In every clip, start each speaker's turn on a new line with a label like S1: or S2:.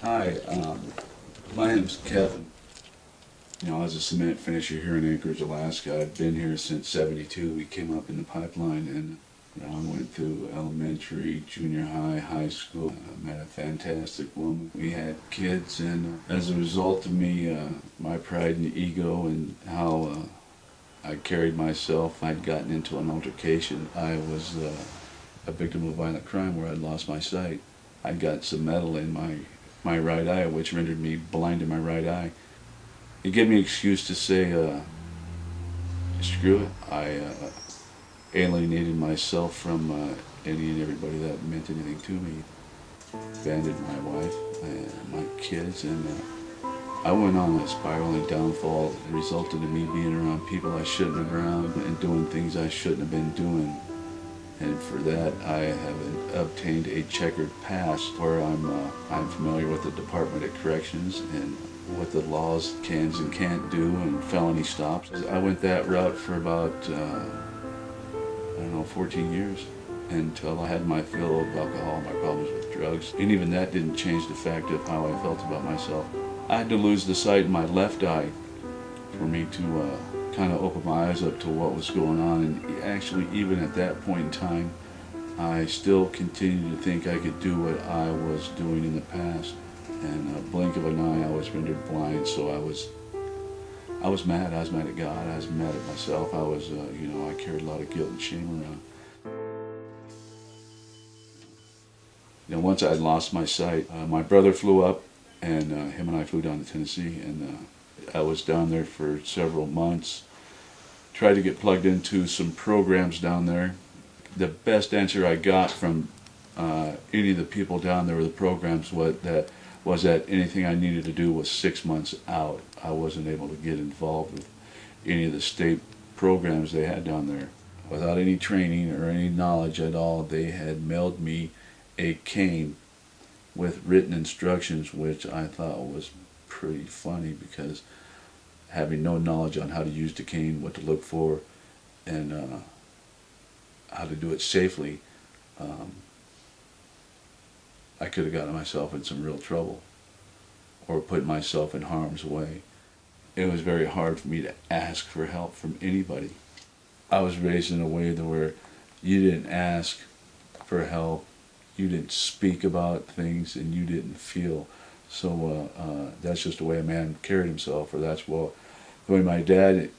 S1: Hi, my name's Kevin. I was a cement finisher here in Anchorage, Alaska. I've been here since '72. We came up in the pipeline and I went through elementary, junior high, high school. I met a fantastic woman. We had kids, and as a result of me, my pride and ego and how I carried myself, I'd gotten into an altercation. I was a victim of violent crime where I'd lost my sight. I'd got some metal in my right eye, which rendered me blind in my right eye. It gave me an excuse to say, screw it. I alienated myself from any and everybody that meant anything to me. Abandoned my wife and my kids, and I went on a spiraling downfall that resulted in me being around people I shouldn't have been around and doing things I shouldn't have been doing. And for that, I have obtained a checkered past where I'm familiar with the Department of Corrections and what the laws can and can't do and felony stops. I went that route for about, 14 years until I had my fill of alcohol, my problems with drugs. And even that didn't change the fact of how I felt about myself. I had to lose the sight in my left eye for me to kind of open my eyes up to what was going on. And actually, even at that point in time, I still continued to think I could do what I was doing in the past. And a blink of an eye, I was rendered blind. So I was mad. I was mad at God. I was mad at myself. I was, I carried a lot of guilt and shame around. Once I had lost my sight, my brother flew up, and him and I flew down to Tennessee, and I was down there for several months. Tried to get plugged into some programs down there. The best answer I got from any of the people down there with the programs was that anything I needed to do was 6 months out. I wasn't able to get involved with any of the state programs they had down there. Without any training or any knowledge at all, they had mailed me a cane with written instructions, which I thought was pretty funny because having no knowledge on how to use the cane, what to look for, and how to do it safely, I could have gotten myself in some real trouble or put myself in harm's way. It was very hard for me to ask for help from anybody. I was raised in a way where you didn't ask for help, you didn't speak about things, and you didn't feel. So that's just the way a man carried himself, or that's the way my dad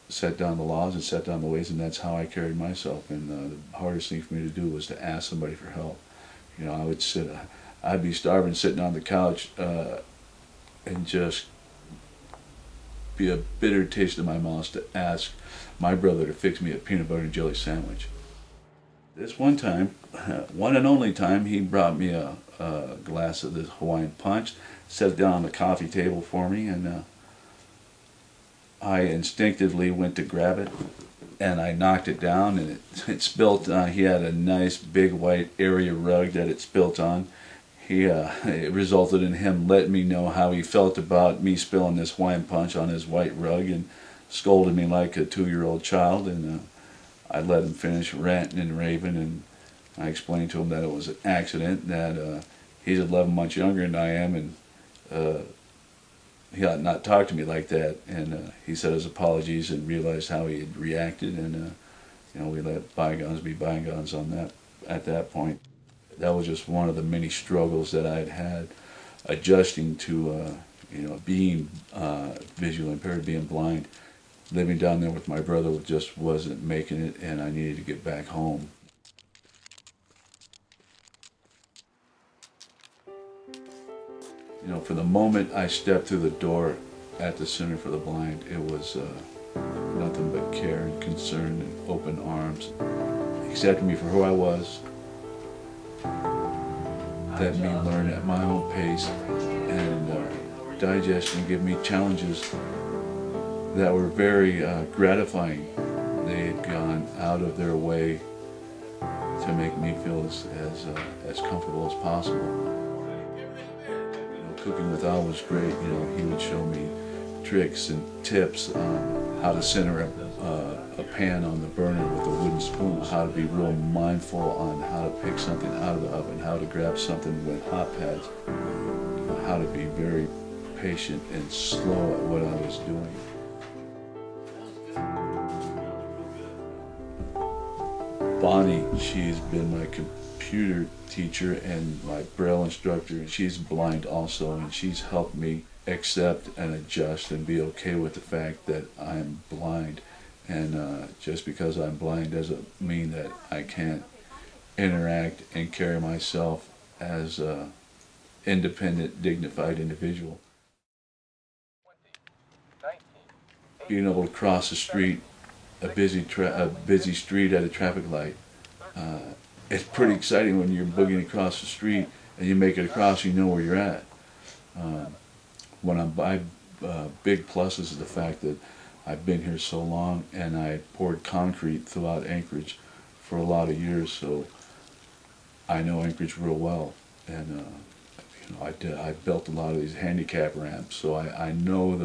S1: set down the laws and set down the ways, and that's how I carried myself. And the hardest thing for me to do was to ask somebody for help. I'd be starving, sitting on the couch, and just be a bitter taste in my mouth to ask my brother to fix me a peanut butter and jelly sandwich. This one time, one and only time, he brought me a glass of this Hawaiian punch, set it down on the coffee table for me, and I instinctively went to grab it, and I knocked it down, and it spilt. He had a nice big white area rug that it spilt on. It resulted in him letting me know how he felt about me spilling this Hawaiian punch on his white rug, and scolded me like a 2-year-old child. And I let him finish ranting and raving, and I explained to him that it was an accident, that he's 11 months younger than I am, and he ought not talk to me like that. And he said his apologies and realized how he had reacted, and we let bygones be bygones on that. At that point, that was just one of the many struggles that I had adjusting to being visually impaired, being blind. Living down there with my brother just wasn't making it, and I needed to get back home. For the moment I stepped through the door at the Center for the Blind, it was nothing but care and concern and open arms. Accepted me for who I was, let me learn at my own pace, and digest and give me challenges that were very gratifying. They had gone out of their way to make me feel as comfortable as possible. Cooking with Al was great. He would show me tricks and tips on how to center a pan on the burner with a wooden spoon, how to be real mindful on how to pick something out of the oven, how to grab something with hot pads, how to be very patient and slow at what I was doing. Bonnie, she's been my computer teacher and my Braille instructor. She's blind also, and she's helped me accept and adjust and be okay with the fact that I'm blind. And just because I'm blind doesn't mean that I can't interact and carry myself as an independent, dignified individual. Being able to cross the street, a busy street at a traffic light. It's pretty exciting when you're boogieing across the street and you make it across, you know where you're at. When I'm by, big pluses is the fact that I've been here so long, and I poured concrete throughout Anchorage for a lot of years, so I know Anchorage real well. And you know, I built a lot of these handicap ramps, so I know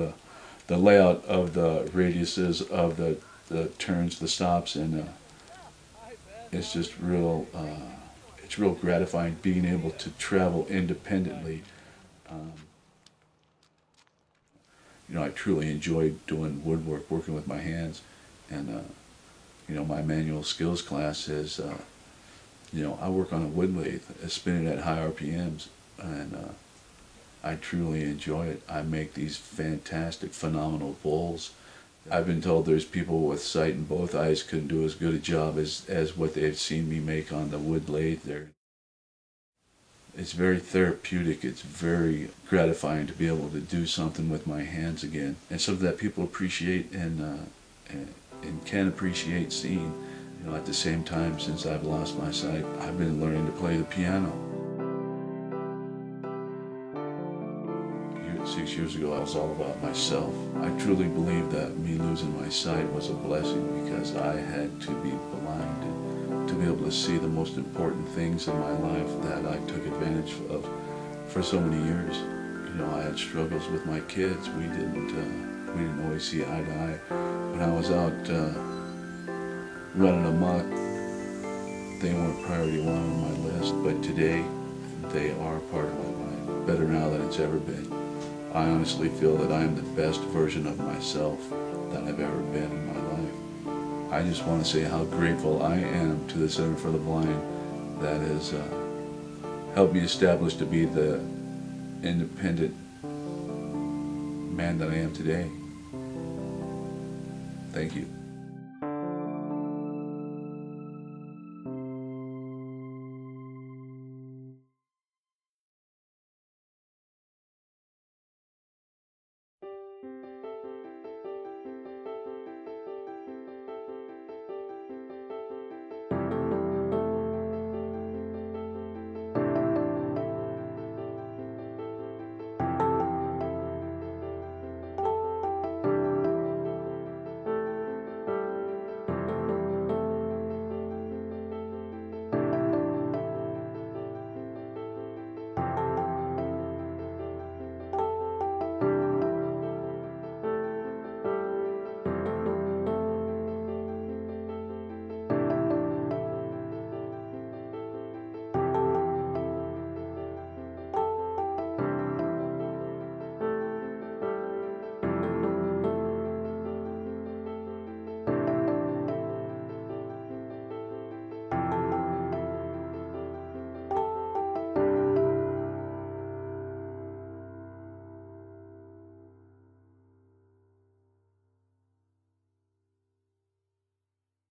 S1: the layout of the radiuses of the turns, the stops, and it's just real. It's real gratifying being able to travel independently. You know, I truly enjoy doing woodwork, working with my hands, and you know, my manual skills class is, you know, I work on a wood lathe, spinning at high RPMs, and I truly enjoy it. I make these fantastic, phenomenal bowls. I've been told there's people with sight in both eyes couldn't do as good a job as what they've seen me make on the wood lathe there. It's very therapeutic. It's very gratifying to be able to do something with my hands again, and something that people appreciate and can appreciate seeing. You know, at the same time, since I've lost my sight, I've been learning to play the piano. 6 years ago, I was all about myself. I truly believe that me losing my sight was a blessing, because I had to be blind to be able to see the most important things in my life that I took advantage of for so many years. You know, I had struggles with my kids. We didn't always see eye to eye. When I was out running amok, they weren't priority one on my list, but today they are part of my life, better now than it's ever been. I honestly feel that I am the best version of myself that I've ever been in my life. I just want to say how grateful I am to the Center for the Blind that has helped me establish to be the independent man that I am today. Thank you.